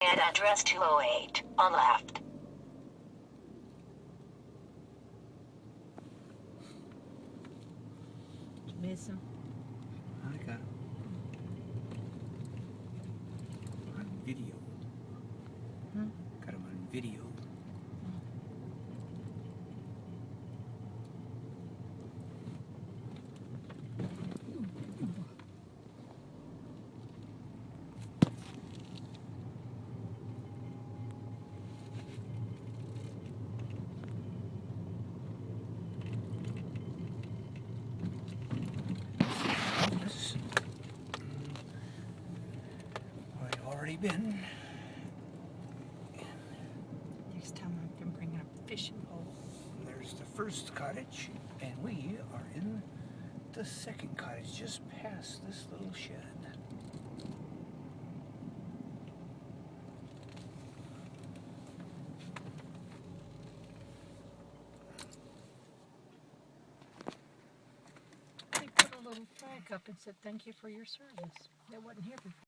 At address 208 on left. Miss him. I got him. On video. Got him on video. I've already been. Next time I can bring a fishing pole. There's the first cottage, and we are in the second cottage, just past this little shed. They put a little flag up and said, "Thank you for your service." That wasn't here before.